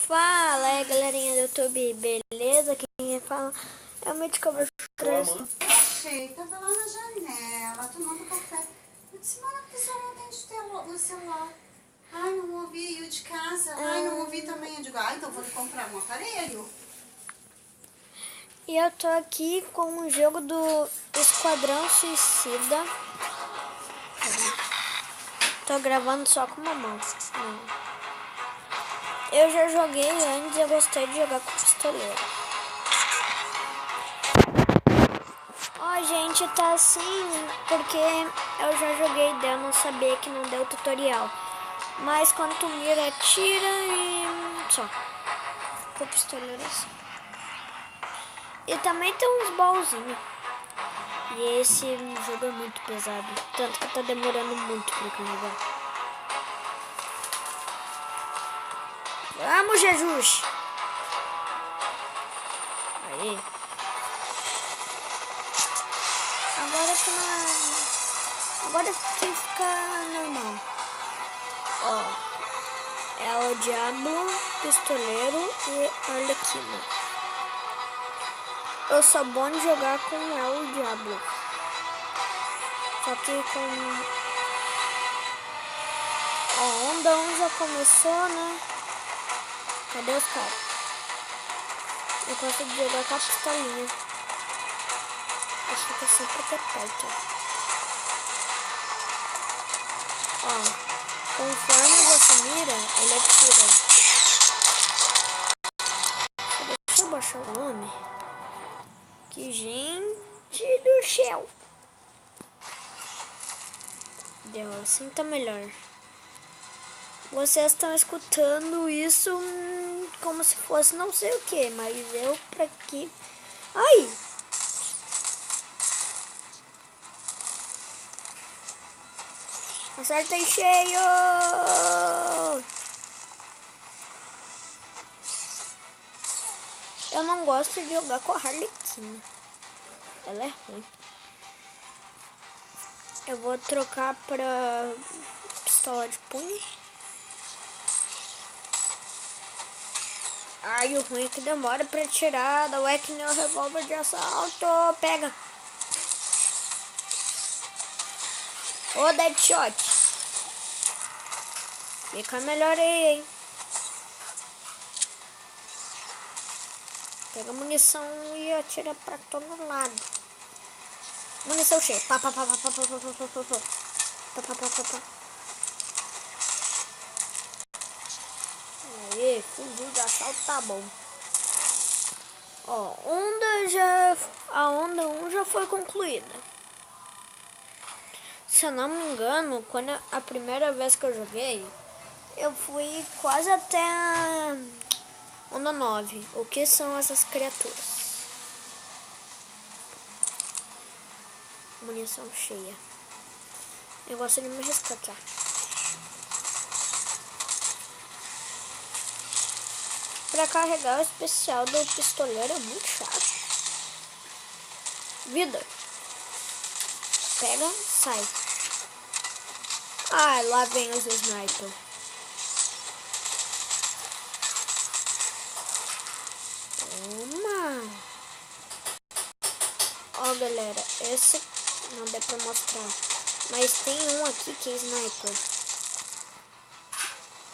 Fala aí, galerinha do YouTube, beleza? Quem fala é o Mítico Crespo. Achei, tava lá na janela, tomando café. Eu disse, mano, que você não atende no celular? Ai, não ouvi, e o de casa? Ai, não ouvi também. Eu digo, então vou comprar um aparelho. E eu tô aqui com o jogo do Esquadrão Suicida. Tô gravando só com uma mão. Eu já joguei antes e eu gostei de jogar com pistoleiro. Ó, gente, tá assim porque eu já joguei e eu não sabia que não deu tutorial. Mas quando tu mira, atira e só. Com pistoleiro assim. E também tem uns baúzinhos. E esse jogo é muito pesado. Tanto que tá demorando muito pra carregar. Vamos, Jesus! Aí. Agora tem que ficar normal. Ó. É o Diablo, Pistoleiro e Arlequina. Eu sou bom de jogar com o Diablo. Só que com... Ó, onda 1 já começou, né? Cadê os caras? Eu gosto de jogar com a pistolinha. Eu fico sempre até perto. Ó, conforme você mira, ele atira. Deixa eu baixar o nome. Que gente do céu. Deu, assim tá melhor. Vocês estão escutando isso como se fosse não sei o que, mas eu pra aqui. Ai! Acertei cheio! Eu não gosto de jogar com a Arlequina. Ela é ruim. Eu vou trocar pra pistola de punho. Ai, o ruim é que demora pra tirar. Não é que nem o revólver de assalto. Pega. Ô, Deadshot. Fica melhor aí, hein. Pega munição e atira pra todo lado. Munição cheia. Pá, pá, pá, pá, pá, pá, pá, pá, pá, pá. Pá, pá, pá, pá, pá. Aí, fuzil de assalto tá bom. Ó, a onda 1 já foi concluída. Se eu não me engano, quando a primeira vez que eu joguei, eu fui quase até a onda 9. O que são essas criaturas? Munição cheia. Negócio de me resgatar. Pra carregar o especial do pistoleiro é muito chato. Vida. Pega, sai. Ai, lá vem os sniper. Toma. Ó, galera, esse não dá pra mostrar. Mas tem um aqui que é sniper.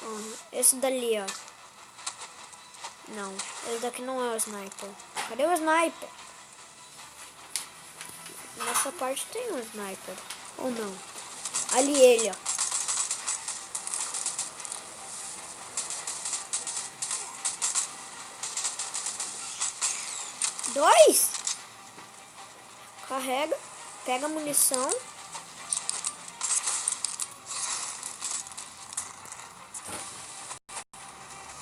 Ó, esse dali, ó. Não, esse daqui não é o sniper. Cadê o sniper? Nessa parte tem um sniper. Ou não? Ali ele, ó. Dois? Carrega. Pega a munição.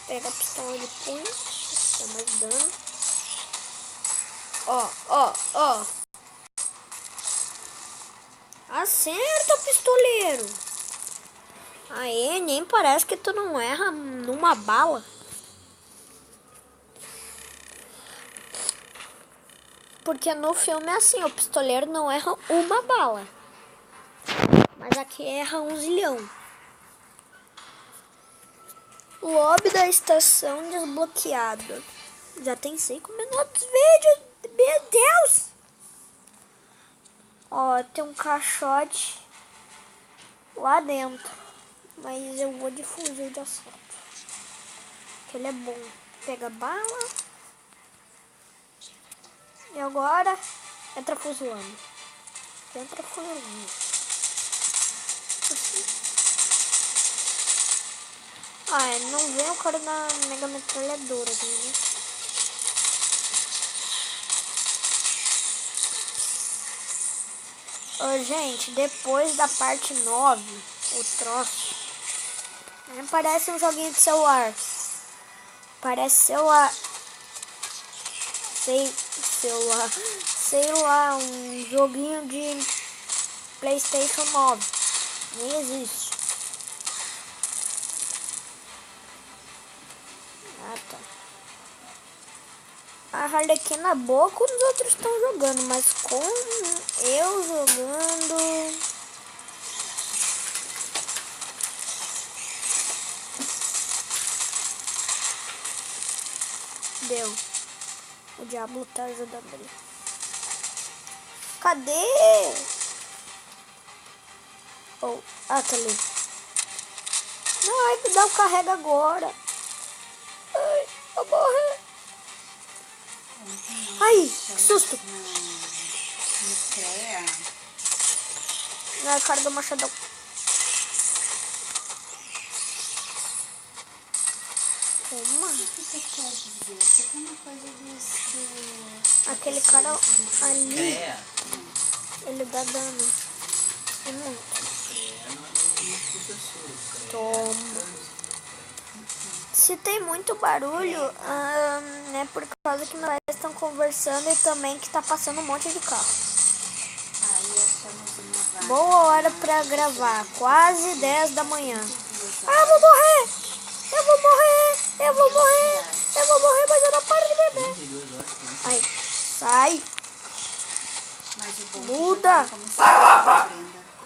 Pega a pistola de punho. Dá mais dano. Ó, ó, ó. Acerta, pistoleiro. Aê, nem parece que tu não erra numa bala. Porque no filme é assim, o pistoleiro não erra uma bala. Mas aqui erra um zilhão. Lobby da estação desbloqueado. Já tem 5 minutos de vídeo. Meu Deus! Ó, tem um caixote lá dentro. Mas eu vou de fuzil de assalto. Que ele é bom. Pega bala. E agora entra fuzilando. Entra fuzilando. Ah, não vem o cara da mega metralhadora aqui, né? Ô, gente, depois da parte 9, o troço, parece um joguinho de celular. Parece celular. Sei lá, um joguinho de PlayStation 9. Nem existe. Ah, tá. A Harlequina é boa quando os outros estão jogando, mas com eu jogando... Deu. O diabo tá ajudando ele. Cadê? Oh, tá ali. Não, ai, me dá o carrega agora. Ai, eu vou morrer. Ai, que susto. Na cara do machadão. Toma. O que você quer dizer? Você tem uma coisa desse... Aquele cara ali, ele dá dano. É muito. Toma. Se tem muito barulho, é por causa que meus pais estão conversando e também que tá passando um monte de carro. Boa hora pra gravar, quase 10 da manhã. Ah, eu vou morrer! Eu vou morrer! Eu vou morrer! Eu vou morrer, mas eu não paro de beber. Ai, sai! Muda!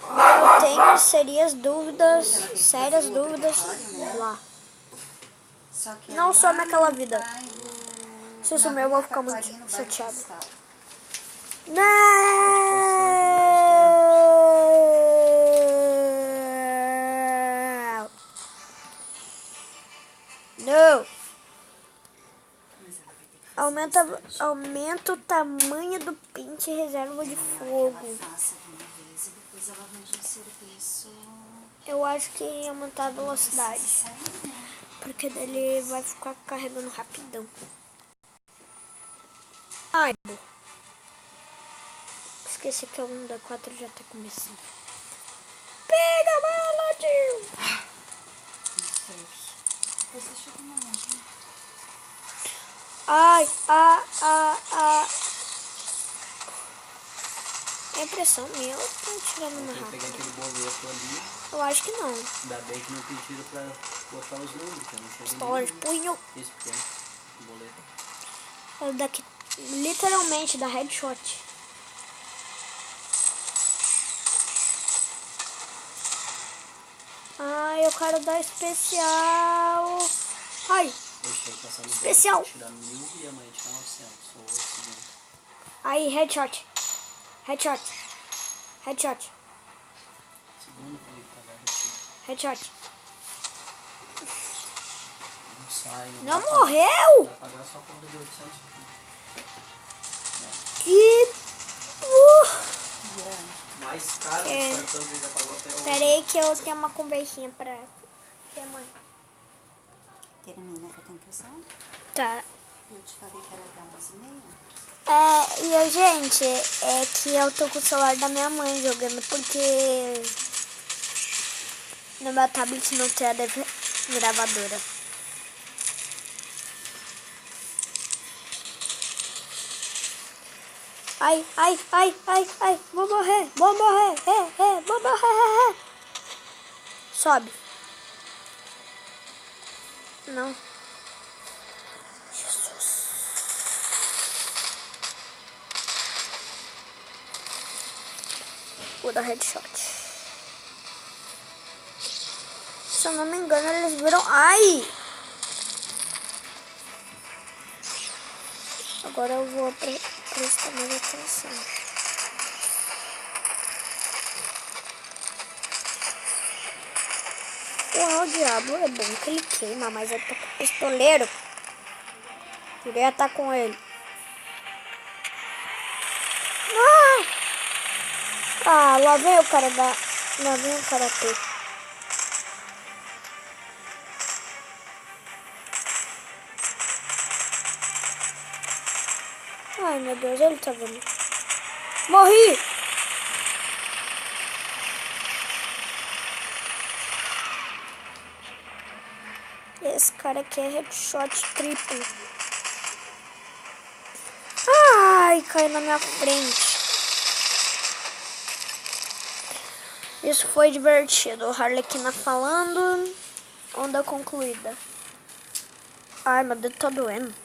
Eu tenho sérias dúvidas lá. Não só naquela vida. Se eu sumir, eu vou ficar muito chateado. Não! Não! Aumenta o tamanho do pente e reserva de fogo. Eu acho que ia aumentar a velocidade. Porque daí ele vai ficar carregando rapidão. Ai, esqueci que o 1D4 já tá começando. Pega a bala, tio! Ai. É impressão minha, eu tô tirando mais rápido. Eu peguei aquele boleto ali. Eu acho que não. Ainda bem que não pediram pra botar os números, que eu não cheguei. Pistola de punho. Esse pequeno, o boleto. É daqui, literalmente, da headshot. Ai, eu quero dar especial. Ai, especial. Tirar 1000 e amanhã tirar 900. Ou segundo. Aí, headshot. Headshot. Headshot. Segundo, Felipe, tá vendo? Headshot. Não sai. Não morreu? Vai pagar só a conta de 800. Que... Mais caro do cartão que já pagou até hoje. Pera aí que eu tenho uma conversinha pra... mãe. Termina com a tentação? Tá. Eu te falei que era dar 11h30? E gente, é que eu tô com o celular da minha mãe jogando porque no meu tablet não tem a gravadora. Ai, vou morrer, vou morrer. Sobe. Não. Jesus. Vou dar headshot. Se eu não me engano, eles viram... Ai! Agora eu vou prestar mais atenção. O diabo é bom que ele queima, mas eu tô com o pistoleiro. Queria estar com ele. Ah, lá vem o cara da... Lá vem o karatê. Ai, meu Deus, ele tá vendo. Morri! Esse cara aqui é headshot triplo. Ai, caiu na minha frente. Isso foi divertido. Harlequina falando. Onda concluída. Ai, meu dedo tá doendo.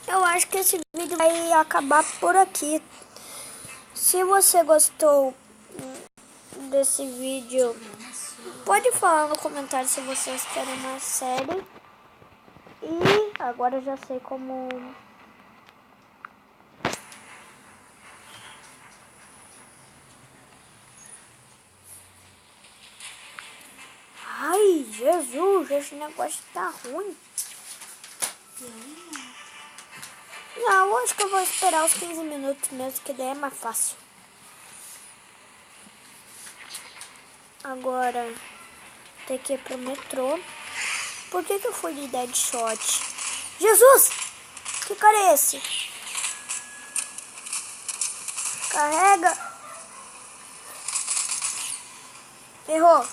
Eu acho que esse vídeo vai acabar por aqui. Se você gostou desse vídeo, pode falar no comentário se vocês querem uma série. E agora eu já sei como... Ai, Jesus, esse negócio tá ruim. Não, eu acho que eu vou esperar os 15 minutos mesmo, que daí é mais fácil. Agora, tem que ir pro metrô. Por que eu fui de Deadshot? Jesus! Que cara é esse? Carrega. Errou.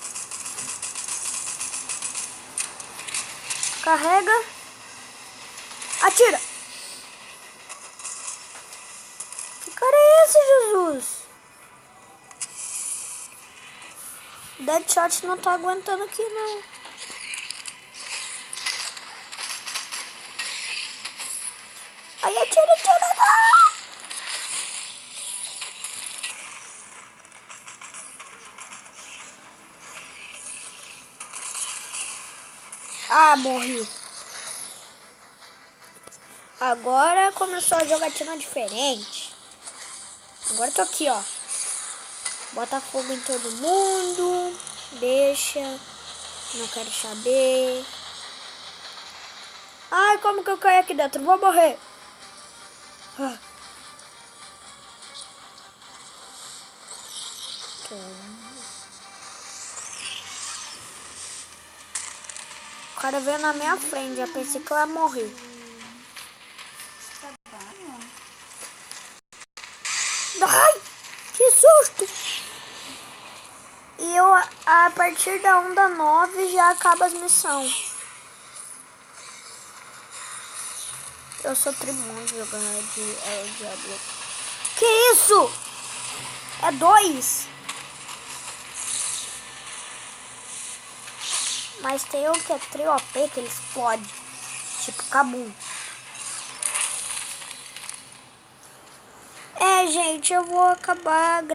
Carrega. Atira. Que cara é esse, Jesus? Deadshot não tá aguentando aqui, não. Aí atira, atira, não! Ah, morri. Agora começou a jogatina diferente. Agora eu tô aqui, ó. Bota fogo em todo mundo. Deixa. Não quero saber. Ai, como que eu caí aqui dentro? Vou morrer. Ah. O cara veio na minha frente. Já pensei que eu ia morrer. Ai, que susto! E eu, a partir da onda 9 já acaba as missões. Eu sou trimoso jogando de Diablo. Que isso? É 2. Mas tem um que é tri-OP que ele explode. Tipo Kabum. É, gente, eu vou acabar